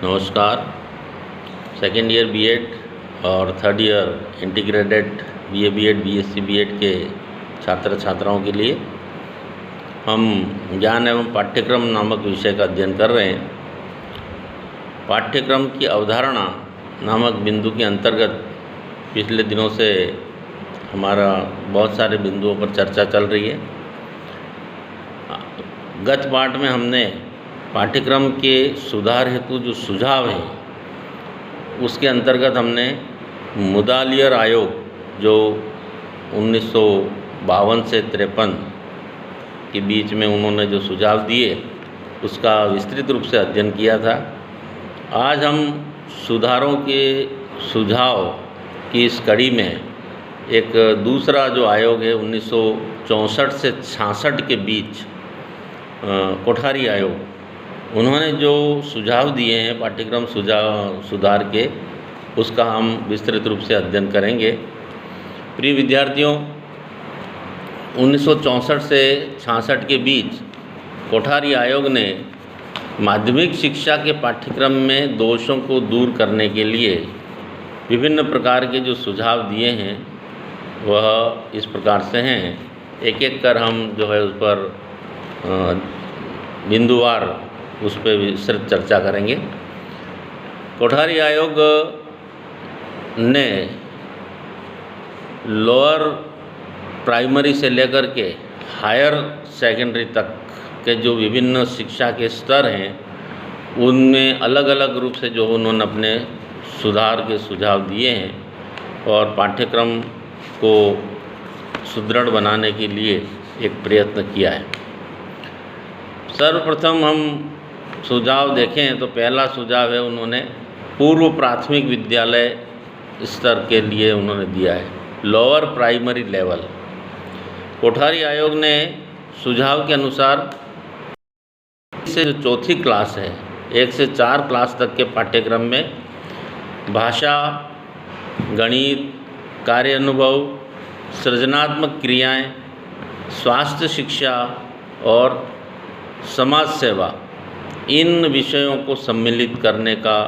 नमस्कार। Second year B Ed और third year integrated BA B Ed BSc B Ed के छात्र छात्राओं के लिए हम ज्ञान एवं पाठ्यक्रम नामक विषय का अध्ययन कर रहे हैं। पाठ्यक्रम की अवधारणा नामक बिंदु के अंतर्गत पिछले दिनों से हमारा बहुत सारे बिंदुओं पर चर्चा चल रही है। गत पाठ में हमने पाठ्यक्रम के सुधार हेतु जो सुझाव हैं उसके अंतर्गत हमने मुदालियर आयोग जो 1952 से 53 के बीच में उन्होंने जो सुझाव दिए उसका विस्तृत रूप से अध्ययन किया था। आज हम सुधारों के सुझाव की इस कड़ी में एक दूसरा जो आयोग है 1964 से 66 के बीच कोठारी आयोग, उन्होंने जो सुझाव दिए हैं पाठ्यक्रम सुधार के, उसका हम विस्तृत रूप से अध्ययन करेंगे। प्रिय विद्यार्थियों, 1964 से 66 के बीच कोठारी आयोग ने माध्यमिक शिक्षा के पाठ्यक्रम में दोषों को दूर करने के लिए विभिन्न प्रकार के जो सुझाव दिए हैं वह इस प्रकार से हैं। एक एक कर हम जो है उस पर बिंदुवार उस पर विस्तृत चर्चा करेंगे। कोठारी आयोग ने लोअर प्राइमरी से लेकर के हायर सेकेंडरी तक के जो विभिन्न शिक्षा के स्तर हैं उनमें अलग अलग रूप से जो उन्होंने अपने सुधार के सुझाव दिए हैं और पाठ्यक्रम को सुदृढ़ बनाने के लिए एक प्रयत्न किया है। सर्वप्रथम हम सुझाव देखें तो पहला सुझाव है उन्होंने पूर्व प्राथमिक विद्यालय स्तर के लिए उन्होंने दिया है, लोअर प्राइमरी लेवल। कोठारी आयोग ने सुझाव के अनुसार से जो चौथी क्लास है 1 से 4 क्लास तक के पाठ्यक्रम में भाषा, गणित, कार्य अनुभव, सृजनात्मक क्रियाएं, स्वास्थ्य शिक्षा और समाज सेवा, इन विषयों को सम्मिलित करने का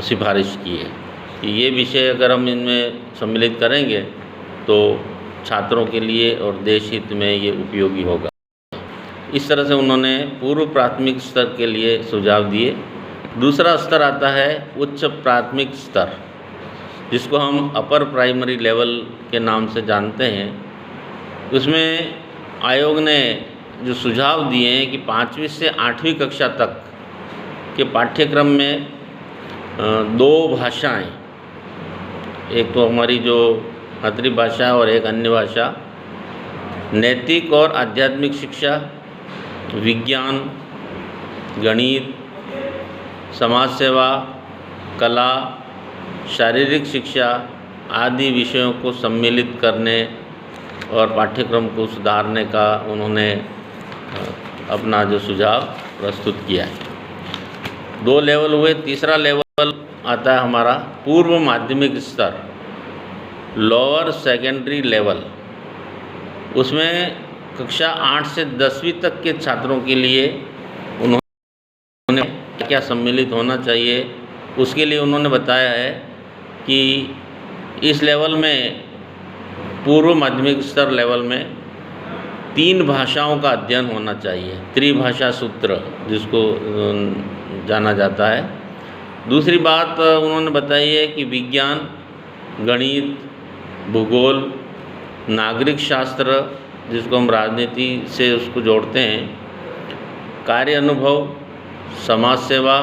सिफारिश की है कि ये विषय अगर हम इनमें सम्मिलित करेंगे तो छात्रों के लिए और देश हित में ये उपयोगी होगा। इस तरह से उन्होंने पूर्व प्राथमिक स्तर के लिए सुझाव दिए। दूसरा स्तर आता है उच्च प्राथमिक स्तर, जिसको हम अपर प्राइमरी लेवल के नाम से जानते हैं। उसमें आयोग ने जो सुझाव दिए हैं कि 5वीं से 8वीं कक्षा तक के पाठ्यक्रम में 2 भाषाएं, एक तो हमारी जो मातृभाषा और एक अन्य भाषा, नैतिक और आध्यात्मिक शिक्षा, विज्ञान, गणित, समाज सेवा, कला, शारीरिक शिक्षा आदि विषयों को सम्मिलित करने और पाठ्यक्रम को सुधारने का उन्होंने अपना जो सुझाव प्रस्तुत किया है। 2 लेवल हुए। तीसरा लेवल आता है हमारा पूर्व माध्यमिक स्तर, लोअर सेकेंडरी लेवल। उसमें कक्षा 8 से 10वीं तक के छात्रों के लिए उन्होंने क्या सम्मिलित होना चाहिए, उसके लिए उन्होंने बताया है कि इस लेवल में पूर्व माध्यमिक स्तर लेवल में 3 भाषाओं का अध्ययन होना चाहिए, त्रिभाषा सूत्र जिसको जाना जाता है। दूसरी बात उन्होंने बताई है कि विज्ञान, गणित, भूगोल, नागरिक शास्त्र जिसको हम राजनीति से उसको जोड़ते हैं, कार्य अनुभव, समाज सेवा,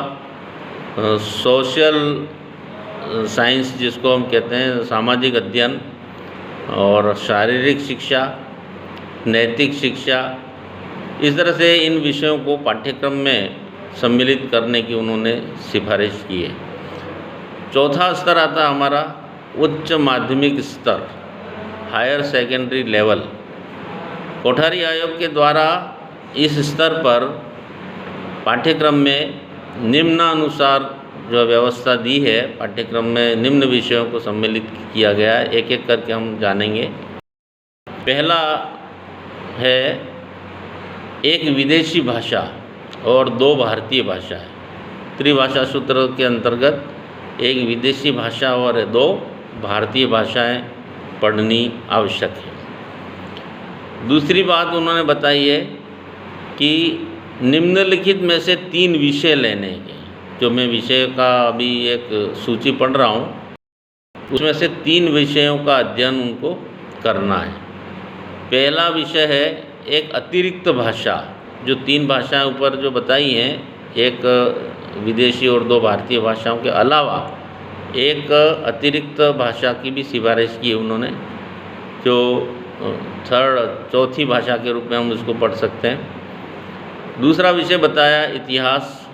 सोशल साइंस जिसको हम कहते हैं सामाजिक अध्ययन, और शारीरिक शिक्षा, नैतिक शिक्षा, इस तरह से इन विषयों को पाठ्यक्रम में सम्मिलित करने की उन्होंने सिफारिश की है। चौथा स्तर आता है हमारा उच्च माध्यमिक स्तर, हायर सेकेंडरी लेवल। कोठारी आयोग के द्वारा इस स्तर पर पाठ्यक्रम में निम्नानुसार जो व्यवस्था दी है, पाठ्यक्रम में निम्न विषयों को सम्मिलित किया गया है। एक एक करके हम जानेंगे। पहला है एक विदेशी भाषा और 2 भारतीय भाषा है। त्रिभाषा सूत्र के अंतर्गत एक विदेशी भाषा और 2 भारतीय भाषाएं पढ़नी आवश्यक है। दूसरी बात उन्होंने बताई है कि निम्नलिखित में से 3 विषय लेने के, जो मैं विषय का अभी एक सूची पढ़ रहा हूँ, उसमें से 3 विषयों का अध्ययन उनको करना है। पहला विषय है एक अतिरिक्त भाषा, जो 3 भाषाएं ऊपर जो बताई हैं, एक विदेशी और 2 भारतीय भाषाओं के अलावा एक अतिरिक्त भाषा की भी सिफारिश की उन्होंने, जो चौथी भाषा के रूप में हम उसको पढ़ सकते हैं। दूसरा विषय बताया इतिहास,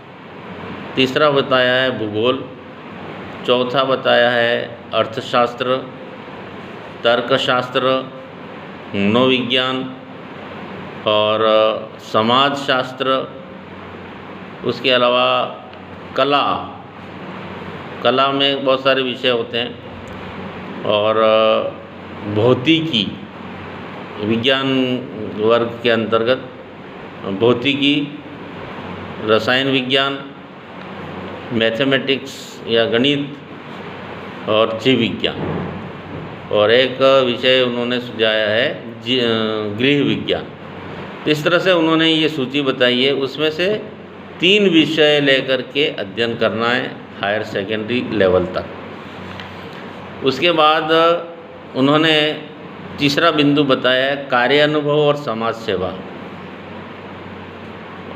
तीसरा बताया है भूगोल, चौथा बताया है अर्थशास्त्र, तर्कशास्त्र, मनोविज्ञान और समाजशास्त्र। उसके अलावा कला में बहुत सारे विषय होते हैं, और भौतिकी, विज्ञान वर्ग के अंतर्गत भौतिकी, रसायन विज्ञान, मैथमेटिक्स या गणित और जीव विज्ञान, और एक विषय उन्होंने सुझाया है गृह विज्ञान। इस तरह से उन्होंने ये सूची बताई है, उसमें से 3 विषय लेकर के अध्ययन करना है हायर सेकेंडरी लेवल तक। उसके बाद उन्होंने तीसरा बिंदु बताया है कार्यानुभव और समाज सेवा,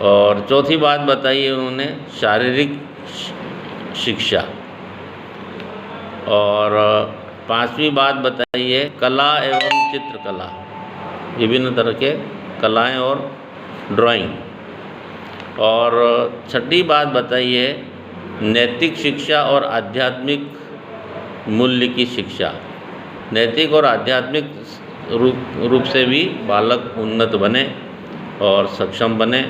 और चौथी बात बताई है उन्होंने शारीरिक शिक्षा, और 5वीं बात बताई है कला एवं चित्रकला, विभिन्न तरह के कलाएं और ड्राइंग, और 6ठी बात बताई है नैतिक शिक्षा और आध्यात्मिक मूल्य की शिक्षा। नैतिक और आध्यात्मिक रूप से भी बालक उन्नत बने और सक्षम बने।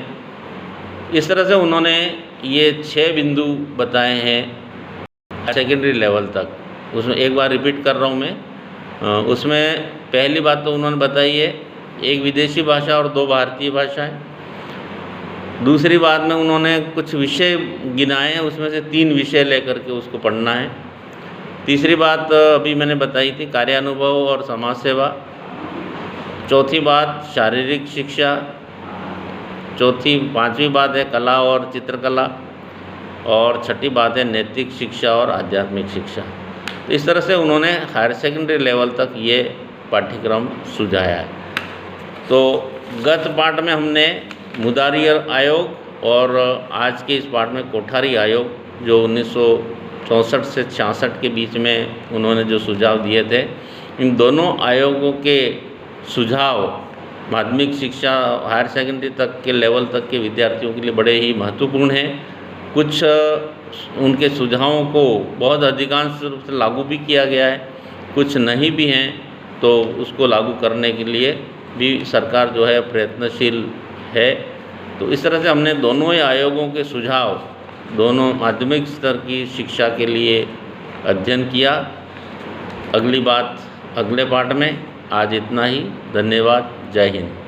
इस तरह से उन्होंने ये 6 बिंदु बताए हैं सेकेंडरी लेवल तक। उसमें एक बार रिपीट कर रहा हूँ मैं। उसमें पहली बात तो उन्होंने बताई है एक विदेशी भाषा और 2 भारतीय भाषाएं। दूसरी बात में उन्होंने कुछ विषय गिनाए हैं, उसमें से 3 विषय लेकर के उसको पढ़ना है। तीसरी बात अभी मैंने बताई थी कार्यानुभव और समाज सेवा। चौथी बात शारीरिक शिक्षा। 5वीं बात है कला और चित्रकला, और 6ठी बात है नैतिक शिक्षा और आध्यात्मिक शिक्षा। इस तरह से उन्होंने हायर सेकेंडरी लेवल तक ये पाठ्यक्रम सुझाया है। तो गत पाठ में हमने मुदारी आयोग और आज के इस पाठ में कोठारी आयोग, जो 1964 से 66 के बीच में उन्होंने जो सुझाव दिए थे, इन दोनों आयोगों के सुझाव माध्यमिक शिक्षा हायर सेकेंडरी तक के लेवल तक के विद्यार्थियों के लिए बड़े ही महत्वपूर्ण हैं। कुछ उनके सुझावों को बहुत अधिकांश रूप से लागू भी किया गया है, कुछ नहीं भी हैं, तो उसको लागू करने के लिए भी सरकार जो है प्रयत्नशील है। तो इस तरह से हमने दोनों ही आयोगों के सुझाव दोनों माध्यमिक स्तर की शिक्षा के लिए अध्ययन किया। अगली बात अगले पाठ में। आज इतना ही। धन्यवाद। जय हिंद।